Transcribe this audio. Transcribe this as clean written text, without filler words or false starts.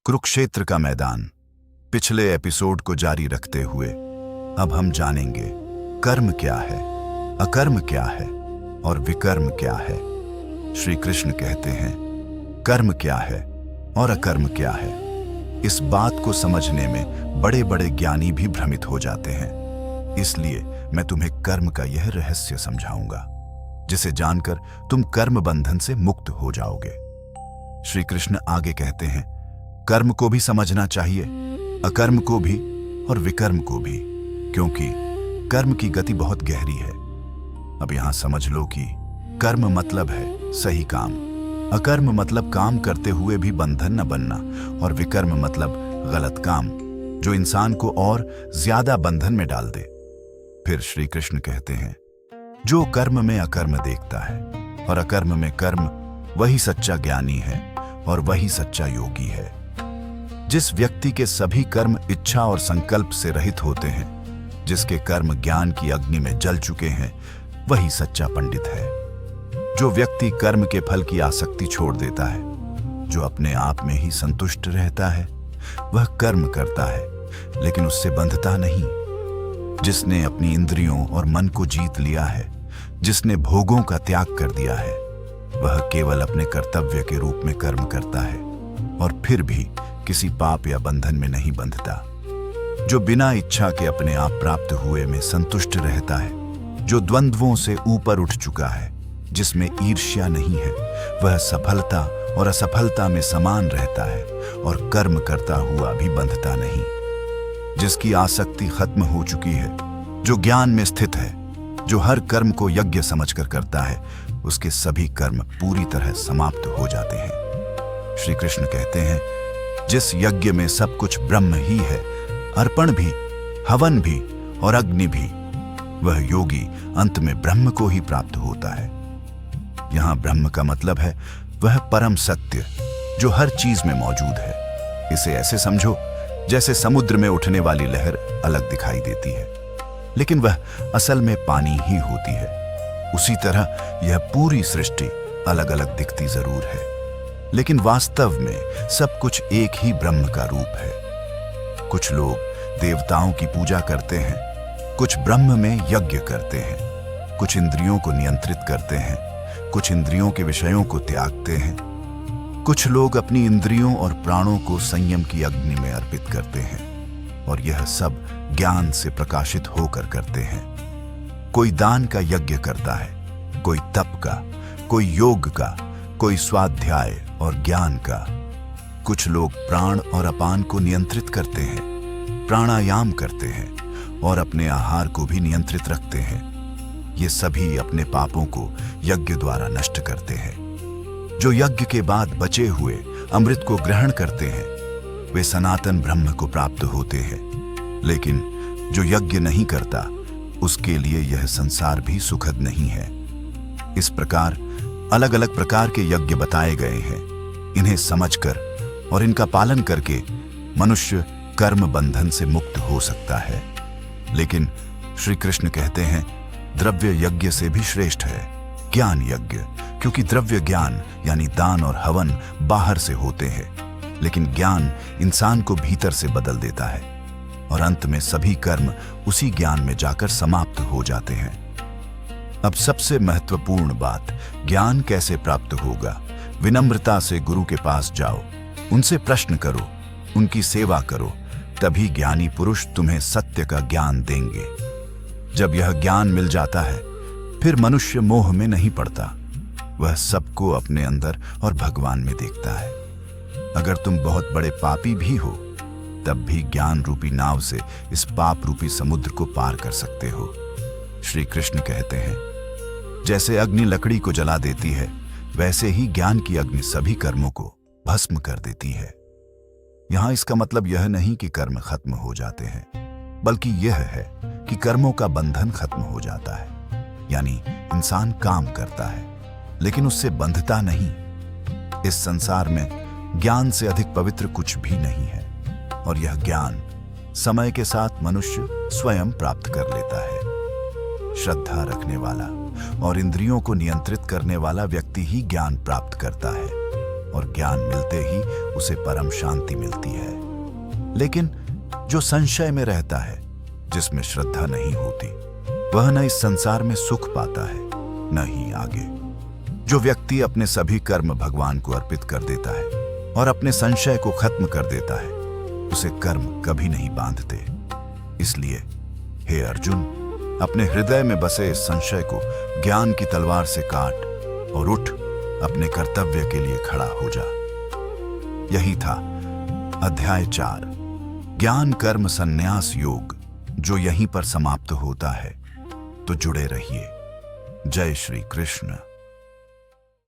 कुरुक्षेत्र का मैदान। पिछले एपिसोड को जारी रखते हुए अब हम जानेंगे कर्म क्या है, अकर्म क्या है और विकर्म क्या है। श्री कृष्ण कहते हैं कर्म क्या है और अकर्म क्या है। इस बात को समझने में बड़े बड़े ज्ञानी भी भ्रमित हो जाते हैं। इसलिए मैं तुम्हें कर्म का यह रहस्य समझाऊंगा जिसे जानकर तुम कर्म बंधन से मुक्त हो जाओगे। श्री कृष्ण आगे कहते हैं कर्म को भी समझना चाहिए, अकर्म को भी और विकर्म को भी, क्योंकि कर्म की गति बहुत गहरी है। अब यहां समझ लो कि कर्म मतलब है सही काम, अकर्म मतलब काम करते हुए भी बंधन न बनना, और विकर्म मतलब गलत काम जो इंसान को और ज्यादा बंधन में डाल दे। फिर श्री कृष्ण कहते हैं जो कर्म में अकर्म देखता है और अकर्म में कर्म, वही सच्चा ज्ञानी है और वही सच्चा योगी है। जिस व्यक्ति के सभी कर्म इच्छा और संकल्प से रहित होते हैं, जिसके कर्म ज्ञान की अग्नि में जल चुके हैं, वही सच्चा पंडित है। जो व्यक्ति कर्म के फल की आसक्ति छोड़ देता है, जो अपने आप में ही संतुष्ट रहता है, वह कर्म करता है लेकिन उससे बंधता नहीं। जिसने अपनी इंद्रियों और मन को जीत लिया है, जिसने भोगों का त्याग कर दिया है, वह केवल अपने कर्तव्य के रूप में कर्म करता है और फिर भी किसी पाप या बंधन में नहीं बंधता। जो बिना इच्छा के अपने आप प्राप्त हुए में संतुष्ट रहता है, जो द्वंद्वों से ऊपर उठ चुका है, जिसमें ईर्ष्या नहीं है, वह सफलता और असफलता में समान रहता है और कर्म करता हुआ भी बंधता नहीं। जिसकी आसक्ति खत्म हो चुकी है, जो ज्ञान में स्थित है, जो हर कर्म को यज्ञ समझकर करता है, उसके सभी कर्म पूरी तरह समाप्त हो जाते हैं। श्री कृष्ण कहते हैं जिस यज्ञ में सब कुछ ब्रह्म ही है, अर्पण भी, हवन भी और अग्नि भी, वह योगी अंत में ब्रह्म को ही प्राप्त होता है। यहां ब्रह्म का मतलब है वह परम सत्य जो हर चीज में मौजूद है। इसे ऐसे समझो जैसे समुद्र में उठने वाली लहर अलग दिखाई देती है, लेकिन वह असल में पानी ही होती है। उसी तरह यह पूरी सृष्टि अलग अलग दिखती जरूर है, लेकिन वास्तव में सब कुछ एक ही ब्रह्म का रूप है। कुछ लोग देवताओं की पूजा करते हैं, कुछ ब्रह्म में यज्ञ करते हैं, कुछ इंद्रियों को नियंत्रित करते हैं, कुछ इंद्रियों के विषयों को त्यागते हैं, कुछ लोग अपनी इंद्रियों और प्राणों को संयम की अग्नि में अर्पित करते हैं, और यह सब ज्ञान से प्रकाशित होकर करते हैं। कोई दान का यज्ञ करता है, कोई तप का, कोई योग का, कोई स्वाध्याय और ज्ञान का। कुछ लोग प्राण और अपान को नियंत्रित करते हैं, प्राणायाम करते हैं और अपने आहार को भी नियंत्रित रखते हैं। ये सभी अपने पापों को यज्ञ द्वारा नष्ट करते हैं। जो यज्ञ के बाद बचे हुए अमृत को ग्रहण करते हैं, वे सनातन ब्रह्म को प्राप्त होते हैं। लेकिन जो यज्ञ नहीं करता, उसके लिए यह संसार भी सुखद नहीं है। इस प्रकार अलग अलग प्रकार के यज्ञ बताए गए हैं। इन्हें समझकर और इनका पालन करके मनुष्य कर्म बंधन से मुक्त हो सकता है। लेकिन श्री कृष्ण कहते हैं द्रव्य यज्ञ से भी श्रेष्ठ है ज्ञान यज्ञ, क्योंकि द्रव्य ज्ञान यानी दान और हवन बाहर से होते हैं, लेकिन ज्ञान इंसान को भीतर से बदल देता है और अंत में सभी कर्म उसी ज्ञान में जाकर समाप्त हो जाते हैं। अब सबसे महत्वपूर्ण बात, ज्ञान कैसे प्राप्त होगा। विनम्रता से गुरु के पास जाओ, उनसे प्रश्न करो, उनकी सेवा करो, तभी ज्ञानी पुरुष तुम्हें सत्य का ज्ञान देंगे। जब यह ज्ञान मिल जाता है, फिर मनुष्य मोह में नहीं पड़ता। वह सबको अपने अंदर और भगवान में देखता है। अगर तुम बहुत बड़े पापी भी हो, तब भी ज्ञान रूपी नाव से इस पाप रूपी समुद्र को पार कर सकते हो। श्री कृष्ण कहते हैं जैसे अग्नि लकड़ी को जला देती है, वैसे ही ज्ञान की अग्नि सभी कर्मों को भस्म कर देती है। यहां इसका मतलब यह नहीं कि कर्म खत्म हो जाते हैं, बल्कि यह है कि कर्मों का बंधन खत्म हो जाता है। यानी इंसान काम करता है लेकिन उससे बंधता नहीं। इस संसार में ज्ञान से अधिक पवित्र कुछ भी नहीं है, और यह ज्ञान समय के साथ मनुष्य स्वयं प्राप्त कर लेता है। श्रद्धा रखने वाला और इंद्रियों को नियंत्रित करने वाला व्यक्ति ही ज्ञान प्राप्त करता है, और ज्ञान मिलते ही उसे परम शांति मिलती है। लेकिन जो संशय में रहता है, जिसमें श्रद्धा नहीं होती, वह न इस संसार में सुख पाता है, न ही आगे। जो व्यक्ति अपने सभी कर्म भगवान को अर्पित कर देता है और अपने संशय को खत्म कर देता है, उसे कर्म कभी नहीं बांधते। इसलिए हे अर्जुन, अपने हृदय में बसे इस संशय को ज्ञान की तलवार से काट और उठ, अपने कर्तव्य के लिए खड़ा हो जा। यही था अध्याय 4, ज्ञान कर्म संन्यास योग, जो यहीं पर समाप्त होता है। तो जुड़े रहिए। जय श्री कृष्ण।